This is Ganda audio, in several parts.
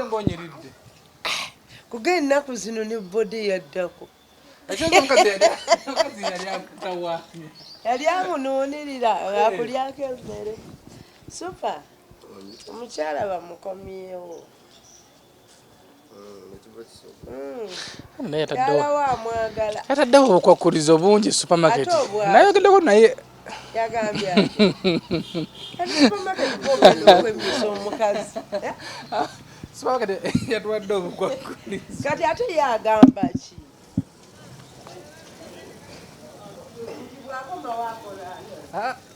ngonyiride. Kugenda naku zino ne body yaddako. Yali amunuunirira akulyako emmere. Super. Omukyala bamukomyewo. Yataddewo obukwakulizo bungi supermarket. Nayogeddeko naye. Yagambye ati. Supermarket bw'ogenda okwemisa omukazi. Supermarket yatuwadde obukwakulizo. Kati ate yagamba ki?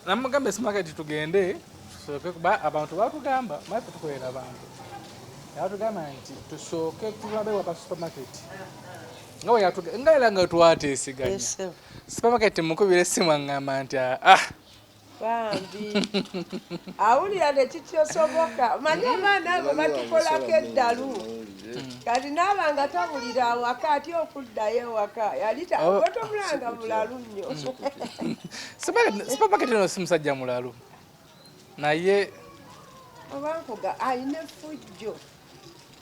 Namugamba supermarket tugende tusooke kuba abantu batugamba maze tukolera abantu. Yatugamba nti tusooke tulabe wapa supermarket. Ngawe yatugamba ngaera nga twateesiganya. Supermarket mukubira essimu ngamba nti bambi awulira nekikyosoboka manyi abaana abo batukolako eddalu kati naaba nga tabulira awaka ati okuddayo ewaka yali tomulanga mulalu nnyo. Supermarket eno si musajja mulalu naye obankuga ayina effujjo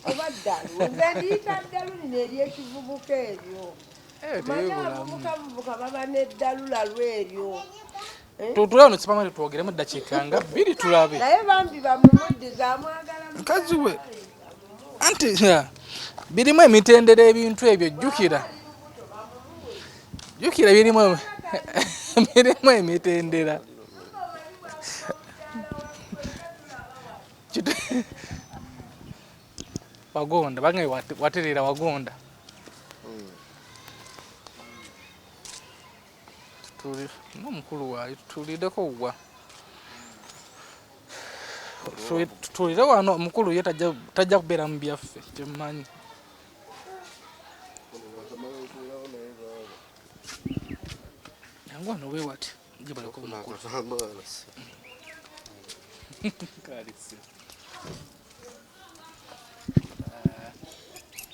oba ddalu nze ndiyita ddalu lino eryekivubuka eryo manyi abavubuka baba n'eddalu lalu eryo. Tutula no supermarket tuogeremu eddakiika nga 2 tulabe. Naye bambi bamumuddiza amwagala mukazi we. Anti birimu emitendera ebintu ebyo jjukira. Birimu emitendera. Wagonda bangaye waterera wagonda. Mukulu wayo tulideko wa tulide wano mukulu ye tajja kubeera mu byaffe kyemmanyi. Yangu wano wewati jibaleko mukulu.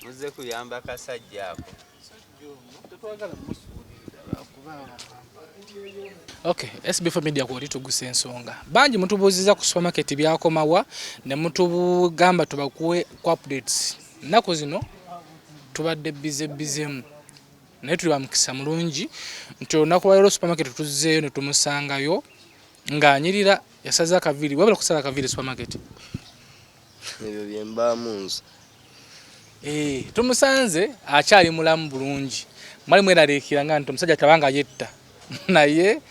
Muze kuyamba kasajja ako. Okay, SB4 MEDIA ko lituguse ensonga. Banji mutubuziza ku supermarket byakomawa ne mutubugamba tubakuwe ku updates. Nako zino tubadde bizemu. Naye tuli bamukisa mulungi nti onako wa supermarket tuzzeeyo ne tumusangayo ng'anyirira yasaza akaviri wabula kusala akaviri supermarket. Ebyo byemba munzu. Tumusanze akyali mulamu bulungi. Mwali mweraliikira nga nti omusajja tabanga yetta. Naye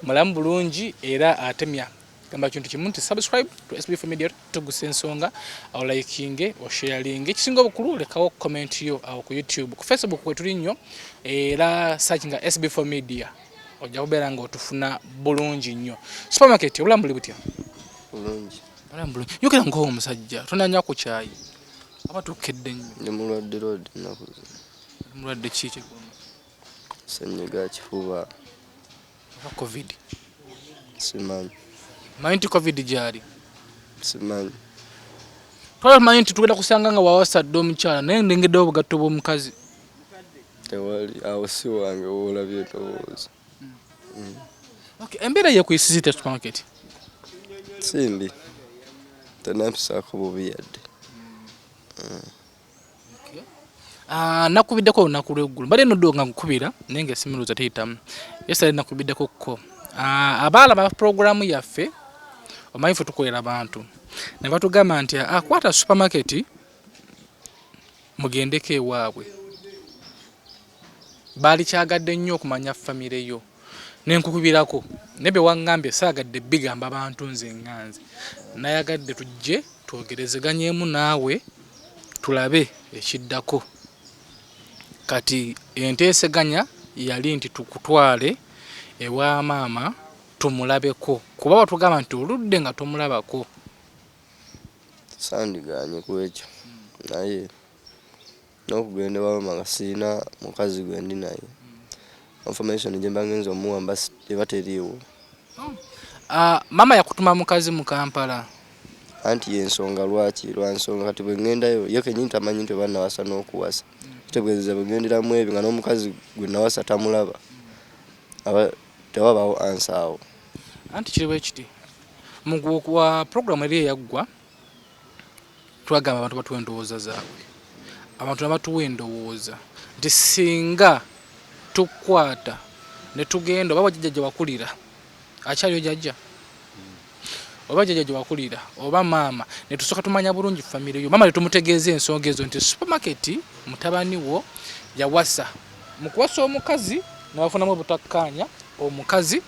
mulamu bulungi era atemya. Gamba kintu kimu nti subscribe to SB4 MEDIA tuguse ensonga awo likinge o sharinge kisinga obukulu lekawo comment yo awo ku YouTube ku Facebook kwe tuli nnyo era search nga SB4 MEDIA ojja kubeera nga otufuna bulungi nnyo. Supermarket obulambuli butya? Bulungi. Bulambuli yokera ngo omusajja tonanya ku chai abatukedde nnyo. Ndi mulwadde road nakuze. Mulwadde kiki? Senyiga kifuba. COVID. Simanyi. Manyi COVID jari. Simanyi. Twala manyi tugenda kusanga nga wawasadde omukyala naye ndengedde obugatto bw'omukazi. Tewali awo si wange olabye towooza. Okay, embeera ye kuyisizite supermarket. Simbi. Tenapisaako bubi yadde. Nakubiddeko olunaku lw'eggulu mbadde noddo nga nkubira naye nga simiruza teyitamu. Yesterday nakubiddeko ko abaala ba programu yaffe omanyi ffe tukolera abantu ne batugamba nti akwata supermarket mugendeko ewaabwe. Baali kyagadde nnyo okumanya famire yo nenkukubirako ne bye waŋŋambye saagadde bigamba abantu nze ŋŋanze nayagadde tujje twogerezeganyemu naawe tulabe ekiddako. Kati enteeseganya yali nti tukutwale ewa maama tumulabeko kuba batugamba nti oludde nga tomulabako. Sandiganye ku ekyo naye n'okugenda ewa maama nga siina mukazi gwe ndi naye information gye mba ngenza omuwamba eba teriiwo. Maama yakutuma mukazi mu Kampala anti yensonga lwaki lwansonga kati bwe ngendayo ye kenyini tamanyi nti oba nawasa n'okuwasa kitegeeza bwe ngenderamu ebyo nga n'omukazi gwe nawasa tamulaba tewabaawo ansa awo. Anti kiri bwe kiti wa program eri eyaggwa twagamba abantu batuwa endowooza zaabwe. Abantu abatuwa endowooza nti singa tukwata ne tugenda oba jjajja wakulira akyaliyo jjajja oba jjajja wakulira oba maama ne tusooka tumanya bulungi famire yo maama letumutegeeza ensonga ezo nti supermarket mutabani wo yawasa mu kuwasa omukazi n'abafunamu obutakkaanya omukazi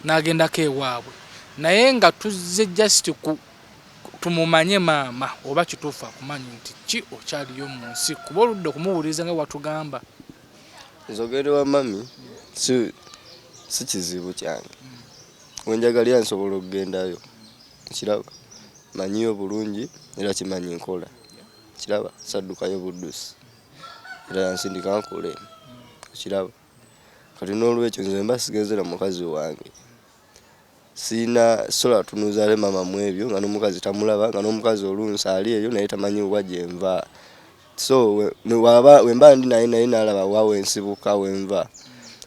n'agendako ewaabwe naye nga tuzze just tumumanye maama oba kituufu akumanya nti ki okyaliyo mu nsi kuba oludde okumuwuliriza nga watugamba. Nzogere wa mami si kizibu kyange. Wenjagalira nsobola okugendayo. Kiraba manyiyo bulungi era kimanyi nkola. Kiraba saddukayo buddusi. Era nsindika nkole. Kiraba kati n'olwekyo nze mba sigenzera mukazi wange. Sina sola tunuzale mama mwebyo nga n'omukazi tamulaba nga n'omukazi olunsa ali eyo naye tamanyi waje nva. So wemba ndi naye nalaba wawe nsibuka wenva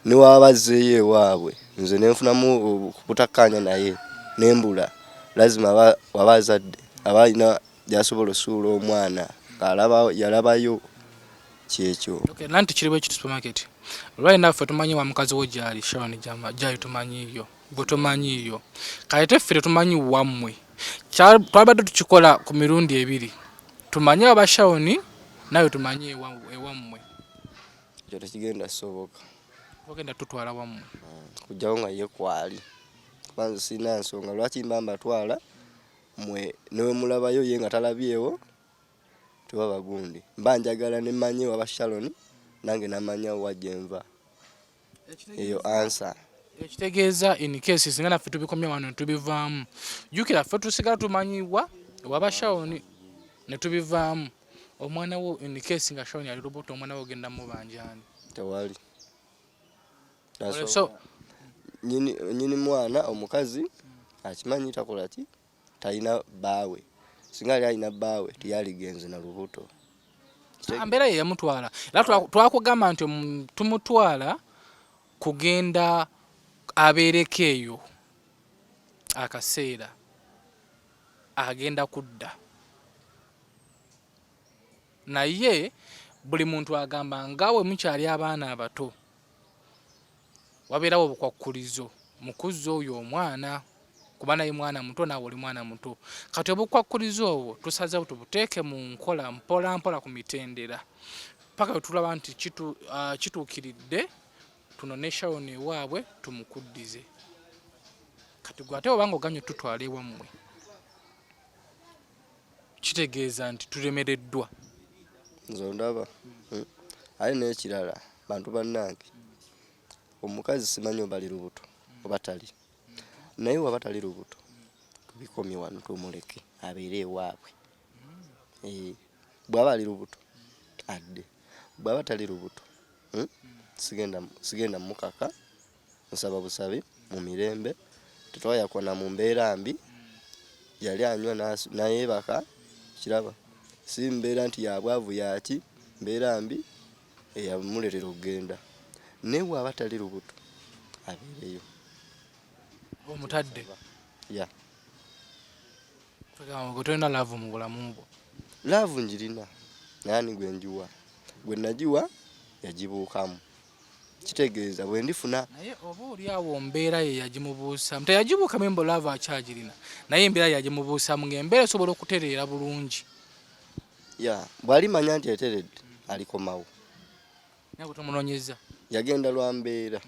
ni wabazeeye waabwe nze nenfunamu kutakanya naye nembula lazima wabazadde abalina jasobola osuula omwana alaba yalabayo kyekyo. Okay, nanti kiriwe kitu supermarket right now ffe tumanyi wa mukazi wo gyali Sharon gyali tumanyiyo bwe tumanyiyo kayite ffe tumanyi wammwe twabadde tukikola ku mirundi ebiri tumanyi aba Sharon nayo tumanyi ewammwe ekyo tekigenda soboka ogenda tutwala wammwe kujjawo nga ye kwali kubanza sina nsonga lwaki mbamba twala mwe newe mulabayo ye nga talabyewo tuba gundi mba njagala ne manyi wa Sharon nange namanya wajje nva eyo answer ekitegeeza in case singa naffe tubikomya wano tubivaamu jukira ffe tusigala tumanyiwa waba Sharon ne tubivaamu omwana wo in case nga Sharon ali lubuto omwana wo genda mu banjani tewali so nyini mwana omukazi akimanyi takola ki talina baawe singa ali alina baawe tiyali genze na lubuto ambera ye yamutwala era twakugamba nti tumutwala kugenda abeerekeeyo akaseera agenda kudda naye buli muntu agamba ngawe mukyali abaana abato wabeerawo obukwakkulizo mukuzo oyo omwana kuba naye mwana muto naawe oli mwana muto kati obukwakkulizo obwo tusazeewo tubuteeke mu nkola mpola mpola ku mitendera paka wetulaba nti kituukiridde tunone Sharon ewaabwe tumukuddize kati gwe ate obanga oganye otutwala ewammwe kitegeeza nti tulemereddwa nzondaba ali n'ekirala bantu bannange omukazi simanyi oba ali lubuto oba tali naye waba tali lubuto tubikomye wano tumuleke abeere ewaabwe bw'aba ali lubuto adde bw'aba tali lubuto sigenda mukaka nsaba busabi mu mirembe tetwayakona mu mbeera mbi yali anywa nayeebaka kiraba si mbeera nti yabwavu yaki mbeera mbi eyamuleetera okugenda naye bw'aba tali lubuto abeereyo omutadde ya tolina laavu mu bulamu bwo laavu njirina naye ani gwe njiwa gwe nagiwa yagibuukamu kitegeeza bwe ndifuna naye oba oli awo mbeera ye yagimubuusamu teyagibuukamu embo laavu akyagirina naye embeera yagimubuusamu ng'embeera esobola okutereera bulungi ya bw'alimanya nti eteredde alikomawo naye tumunoonyeza yagenda lwa mbeera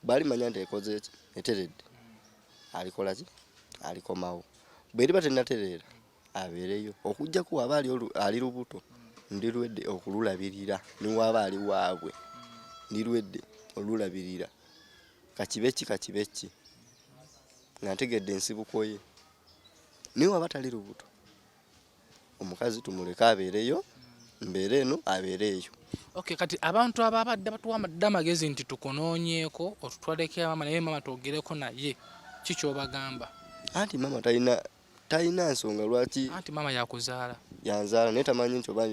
bw'alimanya nti ekoze eteredde alikola ki alikomawo bw'eriba tennatereera abeereyo okujjaku waba ali lubuto ndirwedde okululabirira niwaba ali waabwe ndirwedde olulabirira kakibeki nga ntegedde ensibuko ye niwe waba tali lubuto omukazi tumuleke abeereyo mbeera eno abeereeyo. Okay, kati abantu ababadde batuwadde amagezi nti tukunoonyeeko otutwaleko mama naye mama twogereko naye kikyobagamba anti mama talina nsonga lwaki anti mama yakuzaala yanzaala naye tamanyi nti oba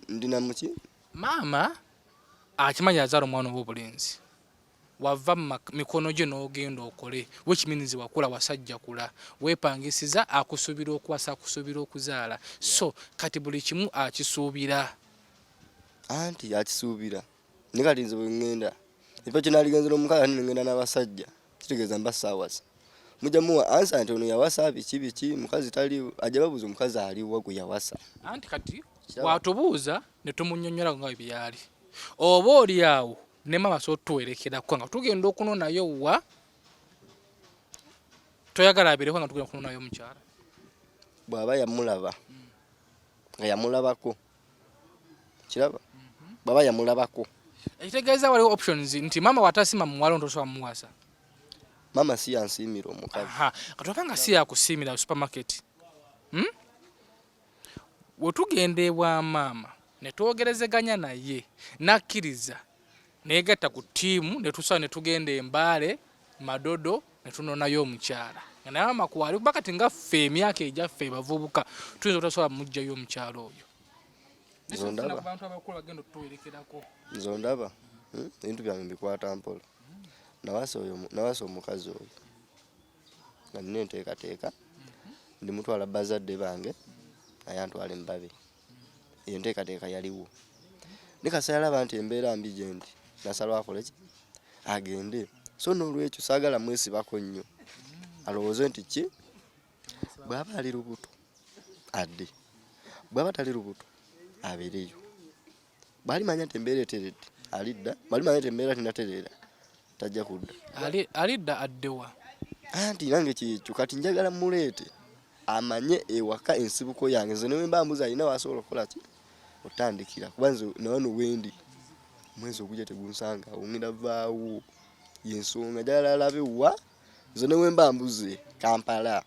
ndina muki maama akimanyi yazaala omwana ow'obulenzi wava mikono gye n'ogenda okole which means wakula wasajja kula weepangisiza akusuubira okuwasa akusuubira okuzaala so kati buli kimu akisuubira anti akisuubira ne kati nze bwe ŋŋenda ekifo kye naaligenze n'omukazi ate ne ŋŋenda n'abasajja kitegeeza mbassa awasa mujja muwa ansa nti ono yawasa biki mukazi taliiwo ajja babuuza omukazi aliwo gwe yawasa anti kati watubuuza ne tumunnyonnyola nga bwe byali oba oli awo ne mama so tuwerekerako nga tugenda okunonayo wa toyagala abeereko nga tugenda okunonayo mukyala bw'aba yamulaba nga yamulabako kiraba bw'aba yamulabako ekitegeeza waliwo options nti mama watasima muwala ntosobola muwasa mama si yansiimira omukazi katoba nga si yakusiimira supermarket wetugenda ewa maama ne twogerezeganya naye nakkiriza neegatta ku ttiimu ne tusaba ne tugenda embaale madodo ne tunonayo omukyala nga naye mama kwali kuba kati nga ffe emyaka egyaffe bavubuka tuyinza obutasobola mujjayo omukyala oyo nzondaba ebintu byange mbikwata mpola nawasa omukazi oyo nga nina enteekateeka ndimutwala bazadde bange naye antwale mbabe eyo nteekateeka yaliwo ne kasa yalaba nti embeera mbi gye ndi nasala akole ki agende so n'olwekyo saagala mwesibako nnyo alowooze nti ki bw'aba ali lubuto adde bw'aba tali lubuto abeereyo bwalimanya nti embeera eteredde alidda bwalimanya nti embeera tinatereera tajja kudda alidda addewa anti nange kyekyo kati njagala muleete amanye ewaka ensibuko yange nze newe mbambuza alina wasobola okukola ki otandikira kuba nze nawano wendi mwezi ogujja tegunsanga ongenda vaawo yensonga njagala alabe wa nze newe mbambuze Kampala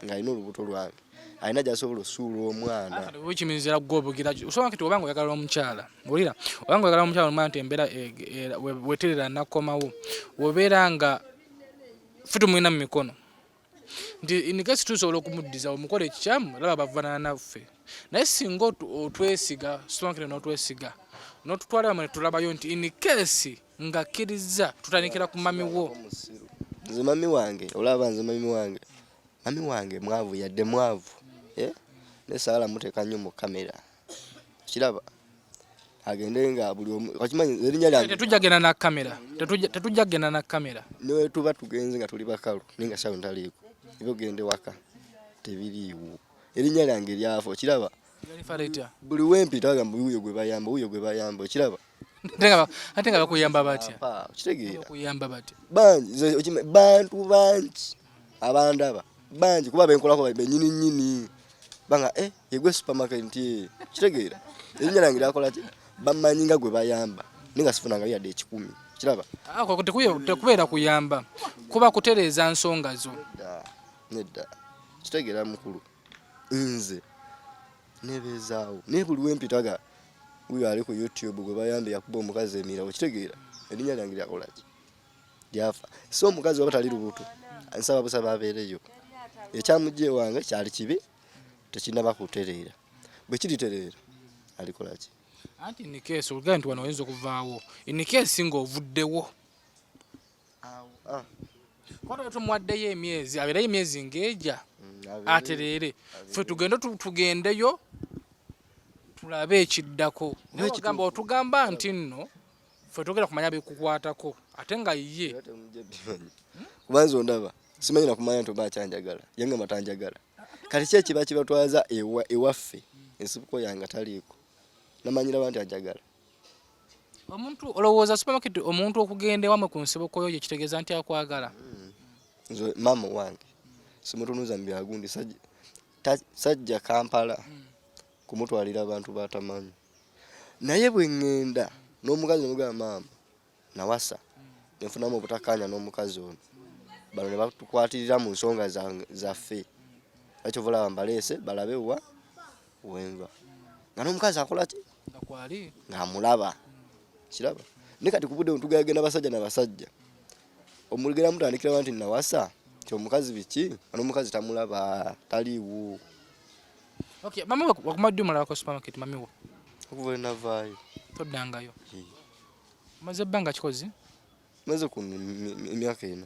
ng'alina olubuto lwange alina gy'asobola osuula omwana wekiminzira gwobugira osobola kati obanga oyagala omukyala bulira obanga oyagala omukyala omwana nti embeera weterera nakomawo obeera nga ffe tumulina mu mikono nti inikesi tusobola okumuddiza omukola ekikyamu laba bavanana naffe naye singa otwesiga somakire n'otwesiga n'otutwala bamwe tulabayo nti inikesi ng'akkiriza tutandikira ku mami wo nze mami wange olaba nze mami wange mwavu yadde mwavu ne saala muteeka nnyo mu kamera kiraba agende nga buli omu kakimanyi erinnya lyange tetujjagenda na kamera tetujjagenda na kamera ne tuba tugenze nga tuli bakalu ninga shawo ntaliiko ibogende waka tebiriiwo erinnya lyange lyafo kiraba buli wempita agamba uyo gwe bayamba kiraba ate nga bakuyamba batya kitegeera bakuyamba batya bantu bangi abandaba bangi kuba benkolako bennyini banga yegwe supermarket nti kitegeera erinnya lyange lyakola ki bamanyi nga gwe bayamba ninga sifunanga yadde 10 kiraba tekubeera kuyamba kuba kutereeza nsonga zo nedda kitegeera mukulu nze nebeezaawo naye buli wempitaga uyo ali ku YouTube gwe bayambe yakuba omukazi emirawo kitegeera erinnya lyange lyakola ki lyafa so omukazi waba tali lubuto nsaba busaba abeereyo ekyamujje wange kyali kibi tekinaba kutereera bwe kiritereera alikola ki anti nikesi oluganda nti wano oyinza okuvaawo inikesi ng'ovuddewo kwata tumuwaddeyo emyezi abeerayo emyezi ng'eja atereere ffe tugendeyo tulabe ekiddako naye wagamba otugamba nti nno ffe togera kumanya bikukwatako ate nga ye kubanza ondaba simanyi nakumanya nti oba akyanjagala yange matanjagala kati ki ekiba kibatwaza ewaffe ensibuko yange taliiko namanyira nti anjagala omuntu olowooza supermarket omuntu okugenda ewamwe ku nsibuko yo yekitegeeza nti akwagala nze mama wange simutunuza mu byagundi sajja Kampala kumutwalira abantu batamanyi naye bwe ŋŋenda n'omukazi nemugamba maama nawasa nenfunamu obutakkaanya n'omukazi ono bano ne batukwatirira mu nsonga zaffe ekyo bulaba mbaleese balabe wenva nga n'omukazi akola ki ng'amulaba kiraba ne kati ku budde tugenda basajja n'abasajja omuligera mutandikira nti nawasa kyomukazi biki n'omukazi tamulaba taliiwo okay mama wakumadde omulaba ku supermarket mami wo okuva navaayo toddangayo maze ebbanga kikozi maze ku emyaka 4.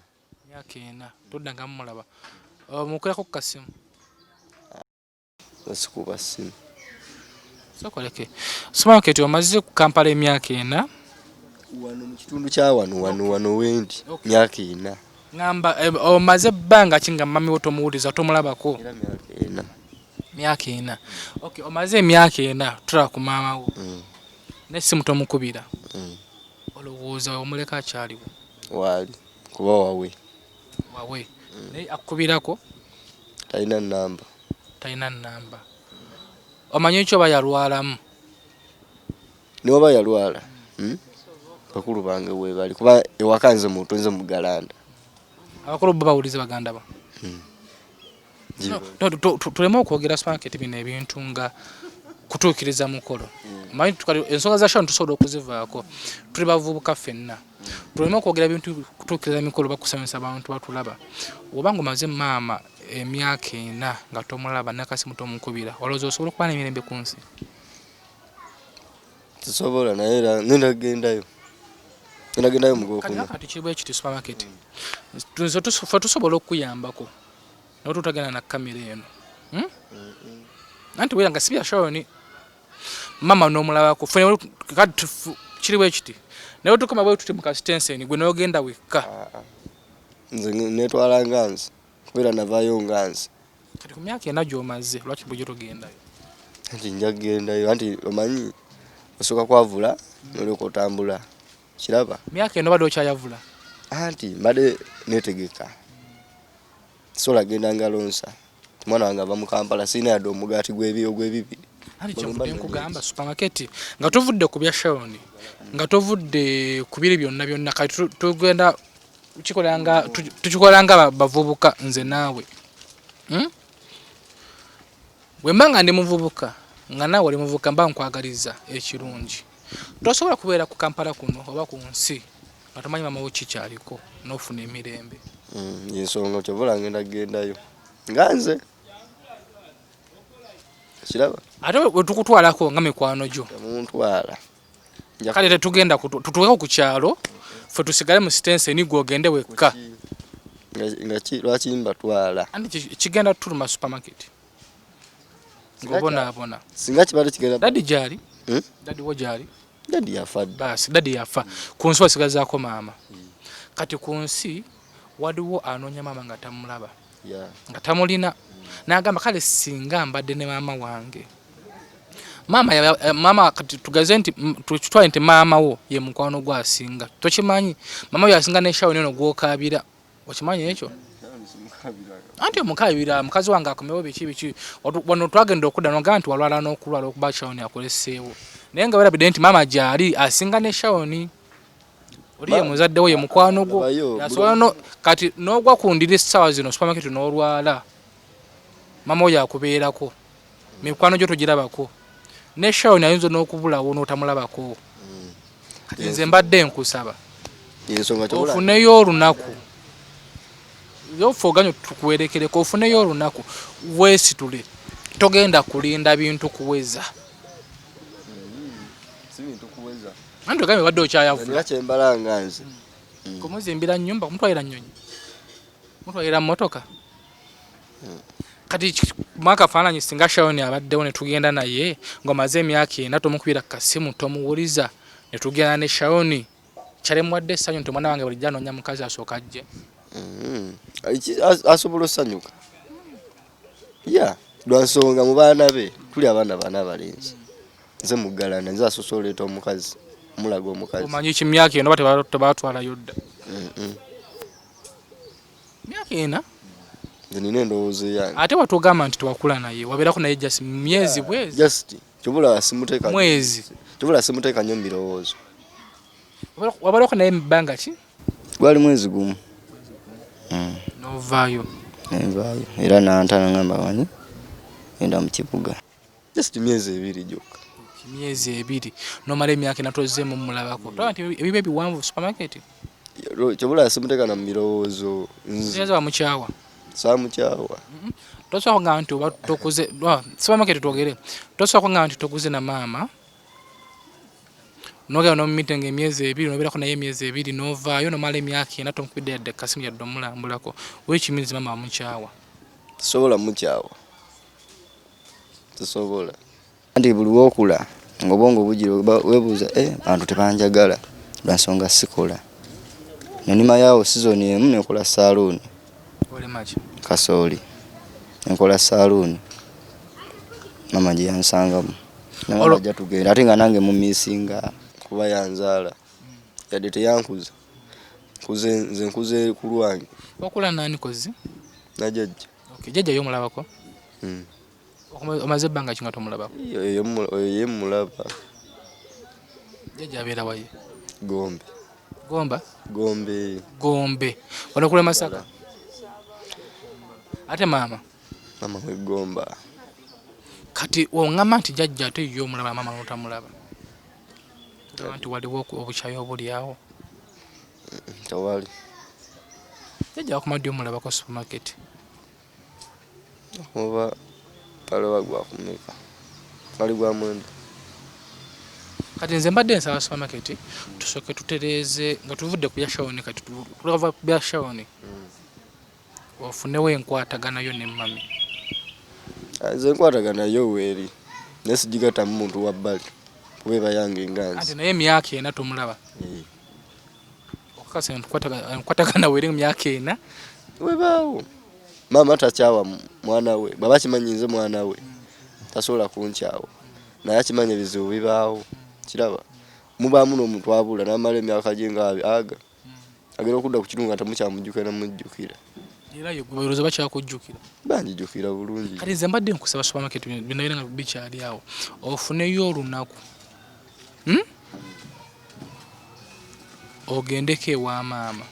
Myaka 4 todanga mulaba mukulako ku kasimu asikuba simu sokoleke supermarket omaze ku Kampala emyaka 4 wano mu kitundu kya wano wendi myaka 4 ngamba omaze banga kinga mami woto muwuliza tomulabako era myaka 4 okay omaze emyaka 4 tula ku mama wo nesimu tomukubira olowooza omuleka akyaliwo wali kuba wawe naye akubirako talina namba omanyi ekyo bayalwalamu niwo bayalwala bakulu bange we bali kuba ewakanze muntu nze mugalanda abakulu bawulize baganda ba tulema okwogera supermarket bino ebintu nga kutuukiriza mukolo manyi ensonga za shano tusobola okuzivaako tuli bavubuka ffenna tuleme okwogera ebintu kutuukiriza mikolo bakusanyusa abantu batulaba obanga omaze maama emyaka 4 nga tomulaba nakasimu tomukubira olowooza osobola okuba n'emirembe ku nsi tusobola naye nendagendayo mugokuna kati kibwe ekiti supermarket tusobola okuyambako nawe tutagenda na kamera eno anti wera nga sibya shawoni mama nomulabako kati kiriwo ekiti naye tukoma bwe tuti mu constituency gwe n'ogenda wekka nze netwala nganzi kubera navayo nganzi kati ku myaka 4 gy'omaze lwaki bwe togendayo anti njagendayo anti omanyi osoka kwavula nolyoka otambula kiraba myaka 4 badde okyayavula anti mbadde netegeka sola genda ngalonsa mwana wange ava mu Kampala sina yadde omugaati gw'ebibiri anti kyavudde nkugamba supermarket nga tovudde ku bya shawoni nga tovudde ku biri byonna kati tugenda tukikolanga bavubuka nze naawe bwe mbanga ndi muvubuka nga naawe oli muvubuka mba nkwagaliza ekirungi tosobola kubeera ku Kampala kuno oba ku nsi nga tomanyi mama wo kikyaliko n'ofuna emirembe ensonga kyobola ngenda gendayo nga nze kiraba ate bwe tukutwalako nga mikwano gyo muntwala kale tetugenda tutuweko ku kyalo ffe tusigale mu sitenseni gw'ogende wekka lwaki mbatwala anti kigenda tuluma supermarket ngobonaabona singa kibadde kigenda dadi gyali dadi wo gyali dadi yafa basi dadi yafa ku nsi wasigazaako maama kati ku nsi waliwo anoonya maama nga tamulaba nga tamulina n'agamba kale singa mbadde ne maama wange maama kati tugaze nti tukitwale nti maama wo ye mukwano gwasinga tokimanyi maama we yasinga n'eshawoni eno gw'okaabira okimanyi ekyo anti omukabira mukazi wange akomewo biki wano twagenda okudda nogamba nti walwala n'okulwala okuba shawoni akoleseewo naye nga werabidde nti maama gyali asinga n'eshawoni oli ye muzadde wo ye mukwano gwo yasobola kati n'ogwa ku ndiri essaawa zino supermarket n'olwala maama oyo akubeerako mikwano gyo togirabako ne shawoni ayinza n'okubulawo n'otamulabako kati nze mbadde nkusaba ofuneyo olunaku yofuoganya tukuwerekereko ofuneyo olunaku weesitule togenda kulinda bintu kuweza anti ogambe badde okyayavula kyembalanga nze kumuzimbira nnyumba mutwalira nnyonyi mutwalira mmotoka kati mwakafaananyi singa shawoni abaddewo ne tugenda naye ng'omaze emyaka 4 tomukubira kasimu tomuwuliza ne tugenda ne shawoni kyalemuwadde essanyu nti omwana wange bulijjo anoonya mukazi asooka ajje asobola osanyuka lwansonga mu baana be tuli abaana bana abalenzi nze mugalanda nze asoose oleeta omukazi omulaga omukazi omanyi kimyaka 4 oba tebatwalayo dda myaka 4 nze nina endowoozo yange ate watugamba nti tewakula naye wabeerako naye just myezi bwezi kyobola simuteeka mwezi kyobola simuteeka nnyo mu birowoozo wabeerako naye mubbanga ki gwali mwezi gumu novaayo nenvaayo era nantana ngamba wanyi enda mu kibuga just myezi 2 gyokka myezi 2 nomala emyaka natozeemu mulabako toba nti ebibe biwanvu supermarket kyobola simuteeka na mu birowoozo nze bamukyawa samukyawa tosobola kugamba nti oba tokuze supermarket twogere tosobola kugamba nti tokuze na maama Noga no meeting emyezi 2 nobera naye emyezi 2 novaayo no mala emyaka 4 tomukubidde kasimu ya domulambulako which means mama amuchawa sobola muchawa tusobola andi buli wokula ngobongo bujiro webuza bantu tebanjagala bansonga sikola nanima yawo season emu nekola salon ole machi kasoli nekola salon mama je yansangamu nanga jatugenda ate nga nange mu misinga kuba yanzala yade teyankuza nkuze kulwange wakula nani kozi najajja okay jajja yo mulabako omaze banga kinga to mulabako ye mulaba jajja abera waye Gombe wala kule Masaka ate mama we Gomba kati ongama nti jajja ate yo mulaba mama notamulaba anti waliwo obuchayo obuli awo tawali jajja akumadi omulaba ko supermarket oba pale gwa kumeka pale gwa mwendo kati nze mbadde nsaba supermarket tusoke tutereze nga tuvudde ku yashawoni kati tulava ku yashawoni ofunewo enkwatagana yo ne mami nze enkwatagana yo weri nesigigata mu muntu wa bbali kubeba yange enganzi ate naye emyaka 4 tumulaba okakasa enkwatagana weri emyaka 4 webaawo mama tachawa mwana we baba kimanyize mwana we tasobola kunkyawo naye akimanya bizibu bibaawo kiraba mubaamu n'omuntu abula n'amala emyaka jenga aga agera okudda ku kirungu atamukyamujjukira namujjukira era yo gweroza bakyakujjukira banjijjukira bulungi kati nze mbadde nkusaba supermarket binaira nga bikyali awo ofuneyo olunaku ogendeke wa mama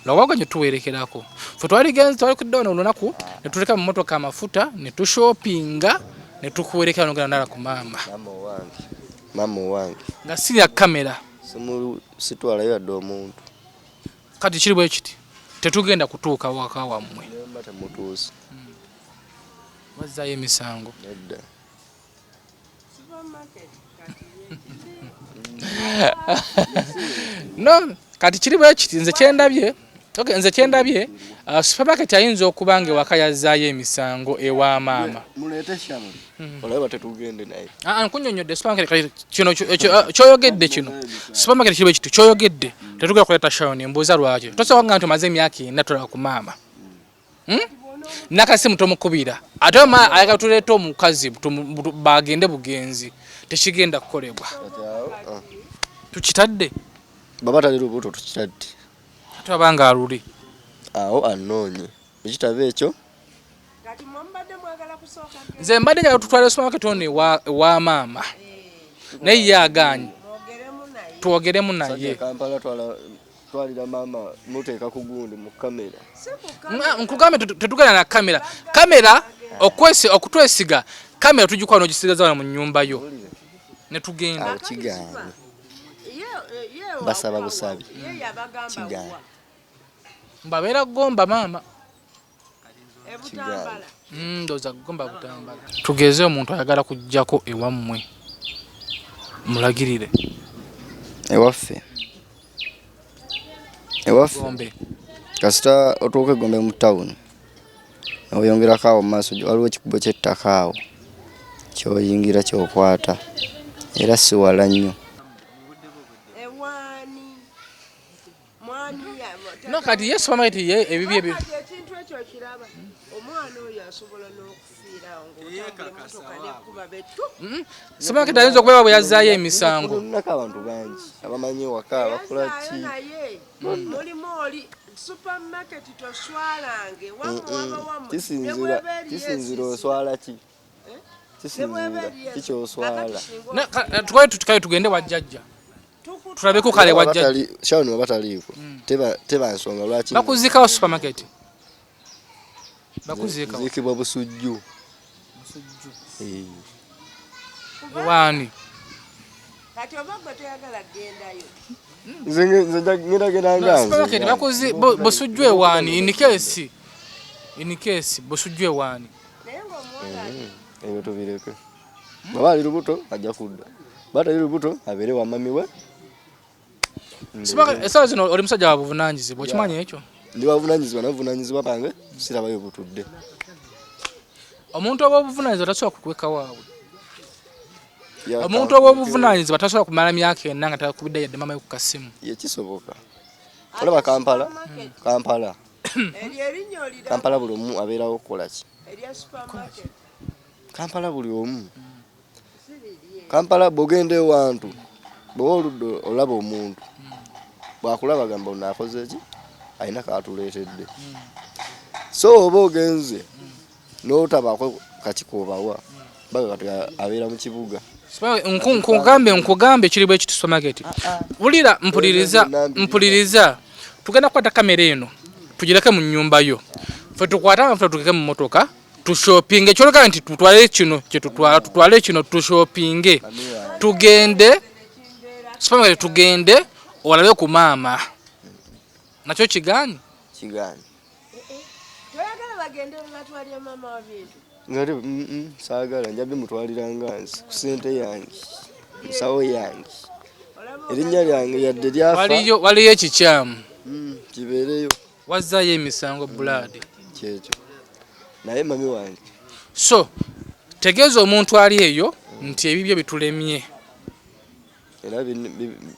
lawaganye tuwerekerako fe twaligenze twali kuddawo olunaku ne tuleka mu motoka amafuta ne tushopinga ne tukuwerekera nogenda nala ku mama wange nga sirya kamera sitwala yadde omuntu kati kiri bwe kiti tetugenda kutuuka waka wammwe mutuusi wazaayo emisango no kati kiri bwe kiti nze kyendabye supermarket ayinza okubange waka yazaayo emisango ewa mama mulete shano olaba tetugende naye nkunyonyodde supermarket kino kyoyogedde kino supermarket kiri bwe kiti kyoyogedde tetugenda kuleta shano embuuza lwaki tosobola nga tumaze emyaka 4 tulaba ku mama nakasimu tomukubira ate ma ayagala tuleeta omukazi bagende bugenzi tekigenda kukolebwa tukitadde baba tali lubuto tukitadde ate abanga aluli awo anoonye ekitabe ekyo kati mwambadde mwagala kusooka nze mbadde njagala tutwale supermarket ono wa mama naye yaganye twogeremu naye Kampala twalira mama muteeka ku gundi mu kamera nkugambe tetugenda na kamera okutwesiga kamera tugikwana ogisigaza wano mu nyumba yo ne tugenda kigana basaba busabi kigana mbabeera Gomba mama ebutambala ndoza Gomba butambala tugeze omuntu ayagala kujjako ewammwe mulagirire ewaffe Gombe kasita otuuke Gombe mu town oyongerako awo mu maaso waliwo ekikubo ky'ettaka awo kyoyingira kyokwata era si wala nnyo no kati ye supermarket ye ebibi ekintu ekyo kiraba omwana oyo asobola n'okufiira ng'omutoka n'ekkuba bettu supermarket ayinza okubeera bwe yazaayo emisango nako abantu bangi abamanyi waka bakola ki naye mulimu oli supermarket toswalange kisinzira oswala ki kisinzira kikyoswala tukale tutukale tugende wajjajja tulabeko kale wajjajja shawuni waba taliiko teba nsonga lwaki bakuzikawo supermarket bakuzikawo zikibwa busujju wani kati oba gwe toyagala gendayo ngenda nganze supermarket bakuzi busujju ewani in case busujju ewani naye ng'omuwala ebyo tubireke baba ali lubuto ajja kudda bata ali lubuto abeere wa mami we Siba esawa zino oli musajja wa buvunanyizibwa okimanyi ekyo? Ndi bavunanyizibwa navunanyizibwa bange sirabayo butudde. Omuntu obuvunanyizibwa tasobola kukweka waabwe. Omuntu obuvunanyizibwa tasobola kumala myaka enna nga takubidde yadde mama ku kasimu. Ye kisoboka. Olaba Kampala. Kampala buli omu abeerawo okukola ki? Kampala buli omu. Kampala bogende wantu. Bwoluddo olaba omuntu. Bwakulaba gamba onakoze ki? Aina kaatuleetedde. So oba ogenze n'otabako kakikobawa. Baga kati abeera mu kibuga. Nkugambe kiri bwe kitu supermarket. Bulira mpuliriza. Tugenda kwata kamera eno. Tugireke mu nyumba yo. Fe tukwata amafuta tugeke mu motoka. Tushopinge kyoleka nti tutwale kino kye tutwale kino tushopinge. Tugende supermarket tugende olabe ku mama. Nakyo kiganyi? Kiganyi. Toyagala bagende batwalira mama wa bintu. Ngati saagala njabbe mutwaliranga nsi ku ssente yange. Musawo yange. Erinnya lyange yadde lyafa. Waliyo ekikyamu. Kibeereyo. Wazzaayo emisango blood. Kyekyo. Naye mami wange. So, tegeeza omuntu ali eyo nti ebibyo bitulemye. Era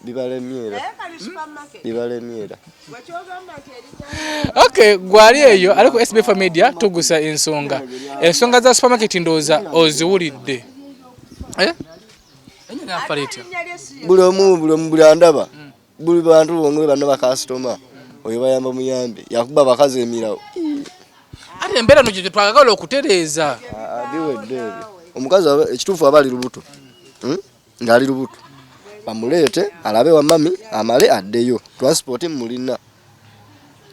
bibalemyera. Bibalemyera. Okay, gwali eyo ali ku SB4 MEDIA tugusa ensonga. Ensonga za supermarket ndoza oziwulidde. Enye ngafalita. Buli omu buli andaba. Buli bantu bongwe banno ba customer. Oyo bayamba muyambe. Yakuba bakazi emirawo. Ate embeera no gye twagala okutereeza. Biwedde. Omukazi ekituufu aba ali lubuto. Ngali lubuto. Bamulete alabe wa mami amale addeyo. Transport mulina.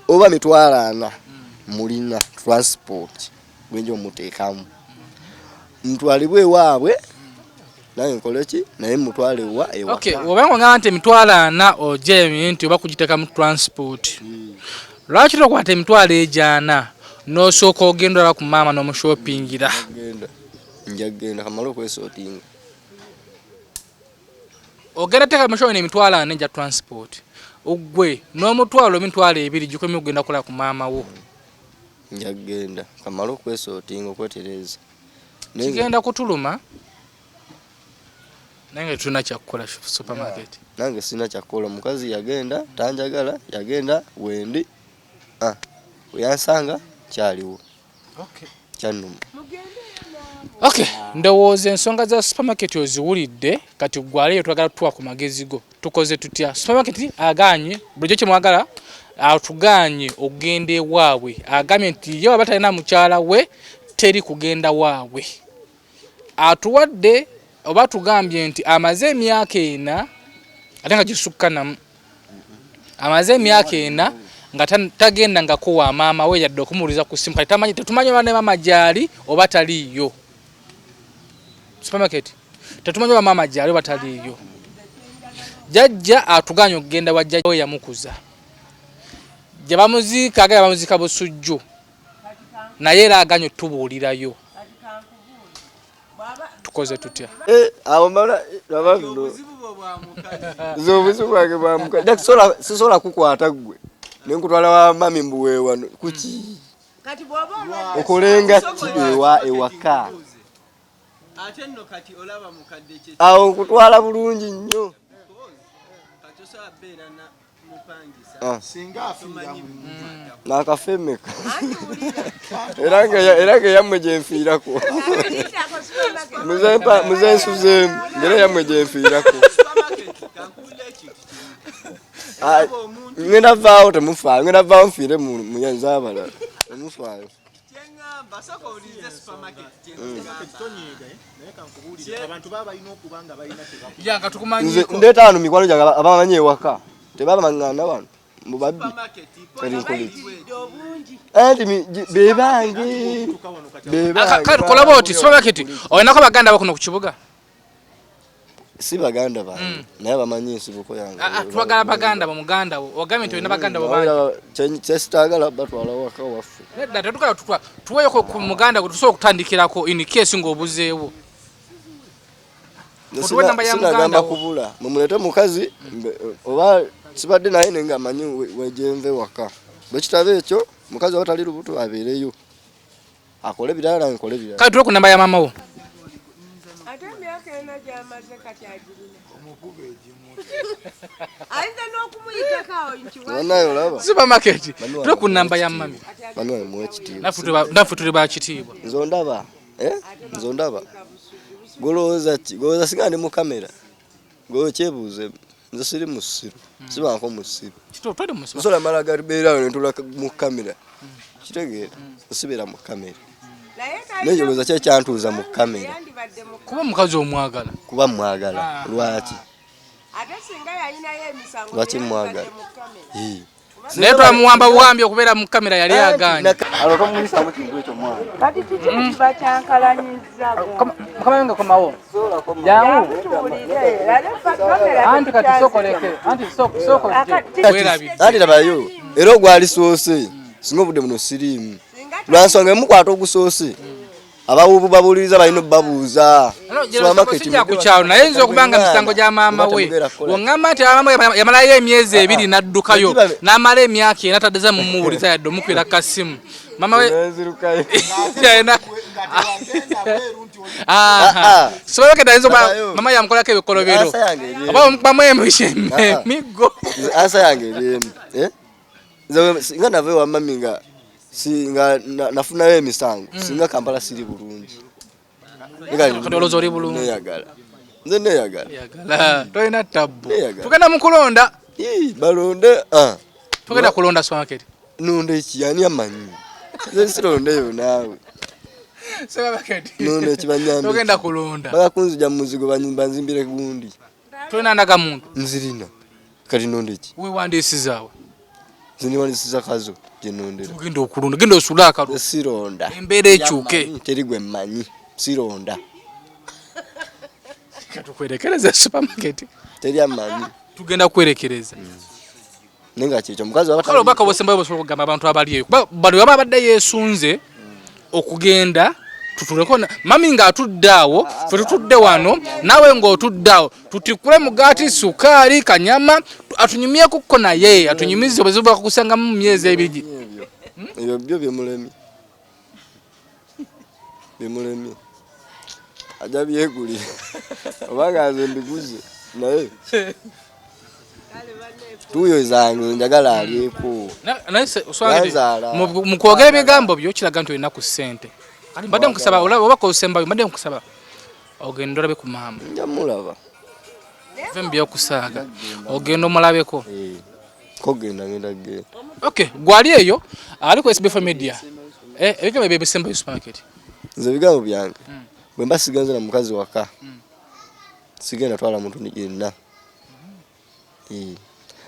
Oba mitwalana mulina transport. Gwenje omuteekamu. Mutwalibwe waabwe. Naye nkoleki naye mutwale wa ewa. Okay, obango ngante mitwalana oje nti oba kugiteka mu transport. Lwaki tokwata emitwalo ejana n'osooka ogenda ku mama n'omushopingira? Njagenda kamalo kwesotinga. Ogenda teka mushowe n'emitwalo ane ja transport. Ogwe n'omutwalo emitwalo ebiri gikomye ogenda kola ku mama wo. Njagenda kamalo kwesotinga okwetereza. Kigenda kutuluma. Nange tuna kyakukola supermarket. Nange sina kyakukola mukazi yagenda tanjagala yagenda wendi. Uyansanga kyaliwo. Okay. Kyannuma. Okay, ndowooza ensonga za supermarket oziwulidde kati gwaleyo twagala tuwa ku magezi go. Tukoze tutya supermarket aganye bulijjo kye mwagala atuganye ogende ewaabwe. Agambye nti ye abatalina mukyala we teri kugenda waabwe. Atuwadde oba tugambye nti amaze emyaka ena ate nga gisukka amaze emyaka ena nga tagenda nga kuwa mama we yadde okumuliza ku simu kati tamanyi tetumanyi bane mama jali oba taliyo supermarket tetumanyi ba mama jali oba taliyo jajja atuganye okugenda wajja we yamukuza jaba muzika aga bamuzika busujju naye era aganye tubuulirayo tukoze tutya awo mala labandu zobuzibu bwage bwamuka sisola kukwata gwe nenkutwala wa mami mbuwe wano kuki kati bwaba okulenga kiwa ewaka ate nno kati olaba mukadde kye awo nkutwala bulungi nnyo kati osobola beera na mupangisa singa afira nakafemeka era nga yammwe gyenfiirako muzensuzeemu ngera yammwe gyenfiirako ngenda vaawo temufaayo ngenda vaawo nfiire muyanza abalala temufaayo basaka olize supermarket abantu baba balina okuba nga balina yanga tukumanyiko ndeeta wano mikwano gyange abamanyi ewaka tebabangana wano mubabbi bebange kolaba oti supermarket olinako baganda bakuno ku kibuga si baganda bange naye bamanyi ensibuko yange twagala baganda bamuganda wo ogambye nti olina baganda bo bangi kyesitaagala batwala waka waffe nedda tetukala tuweyoko ku muganda gwe tusobola okutandikirako in case ng'obuzeewo sinagamba kubula mumulete mukazi oba sibadde naye nenga manyi wejenve waka bwekitabe ekyo mukazi watali lubuto abeereyo akole birala nkole birala kati ku namba ya mama wo ate myaka ena gyamaze kati agirina ayinza n'okumuyitako nti wanayo laba supermarket ku namba ya mami manuel mwekitiibwa nafu tuli ba kitiibwa nzondaba golowooza singa ndi mu kamera goyo kyebuuze nze siri mu ssiru sibanko mu ssiru nsola mala galibeerayo nentula mu kamera kitegeera nsibeera mu kamera neyolooza kyekyantuuza mu kamera kuba mukazi omwagala kuba mwagala lwaki ate singa yayinayo emisango lwaki mwagala naye twamuwamba buwambi okubeera mu kamera yali aganye alotomuyisamu kintu ekyo mwana kati kiki kiba kyankalanyiza mukamawenga komawo jangu anti kati sokoleke anti soko anti labayo era ogwali soose singa obudde buno siriimu lwansonga emukwata ogusoose abawubu babuliriza balina babuuza sijja kukyalo naye nza okubanga misango gya maama we wongamba nti amaama yamalayo emyezi 2 n'addukayo n'amala emyaka ena taddeza mumuwuliza yadde omukwira kasimu mama we soboleketa ayinza mama yamukolako ebikolobero oba bamu emiggo ansa yange eriemu singa nava ewamami nga singa nafunayo emisango singa Kampala siri bulungi olowooza oli bulungi nze neyagala tolina tabbu tugenda mu kulonda balonde tugenda kulonda supermarket nonda ekiyani amanyi nze sirondeyo naawe nonda ekibanyambi tugenda kulonda bagakunzija mu muzigo banzimbire gundi tolina ndaga muntu nzirina kati nonda eki wewandiisizaawe ziniwandisiza kazo gyenondera tugenda okulonda genda osula akalo sironda embeera ekyuke teri gwe mmanyi sironda tukwerekereza supermarket teri amanyi tugenda kwerekereza nenga kyekyo mukazi kale obaka bosembayo bosobola okugamba abantu abali eyo bali waba abadde yeesunze okugenda tutuleko mami ng'atudde awo fe tutudde wano naawe ng'otudde awo tutikule mugaati sukaali kanyama atunyumyekukko naye atunyumize obuzibu bwakakusangamu mu myezi 2 ebyo byo byemulemi ajja byegulira obanga nze mbiguze naye tuyo zange njagala alyeko mu kwogera ebigambo byo kiraga nti olina ku ssente mbadde nkusaba obaka osembayo mbadde nkusaba ogenda olabe ku maama njamulaba ve mbyokusaaga ogenda omulabeko kogenda ngenda genda okay gwali eyo ali ku SB4 MEDIA ebigambo byebisembayo supermarket nze bigambo byange bwe mba siganze na mukazi waka sigenda twala muntu ni yenna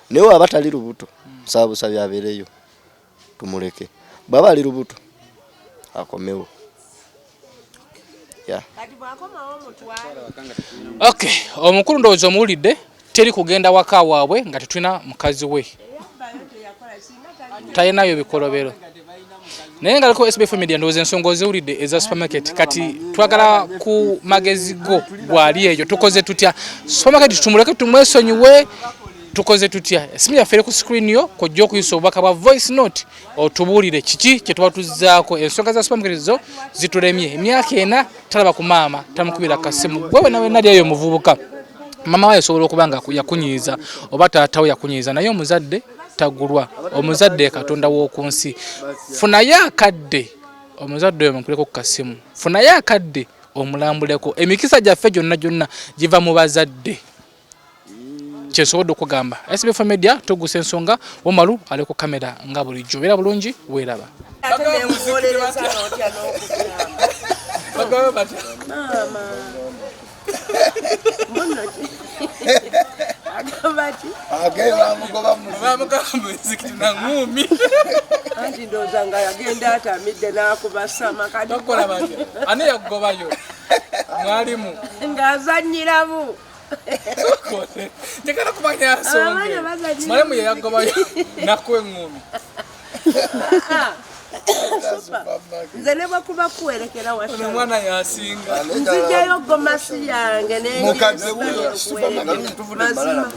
newe abatali lubuto saabusabye abeereyo tumuleke baba ali lubuto akomewo okay omukulu ndowooza omuwulidde teri kugenda waka waabwe nga tetulina mukazi we talinayo bikolobero naye nga aliko SB4 MEDIA ndowooza ensonga oziwulidde eza supermarket kati twagala ku magezi go gwali eyo tukoze tutya supermarket tumuleke tumwesonyiwe tukoze tutya esimu yaffe eri ku screen yo kojja okuyisa obubaka bwa voice note otubuulire kiki kye tuba tuzzaako ensonga za supermarket zo zitulemye emyaka ena talaba ku maama tamukubira kasimu wewe nawe nali eyo muvubuka mama we asobola okuba nga yakunyiiza oba taatawo yakunyiiza naye omuzadde tagulwa omuzadde katonda w'oku nsi funayo akadde omuzadde oyo mukuleko ku kasimu funayo akadde omulambuleko emikisa gyaffe gyonna giva mu bazadde kyesobodde okugamba SB4 MEDIA toguse ensonga womalu ali ku kamera nga bulijjo beera bulungi weeraba anti ndowooza nga yagenda atamidde n'akubasama ani yakugobayo mwalimu ng'azannyiramu njagala kumanya nsonge mwalimu ye yagobayo nakuwa eŋŋumi nze ne bwe kuba kuwerekera omwana yasinga nzijjayo gomasi yange mukadde wuyo mazima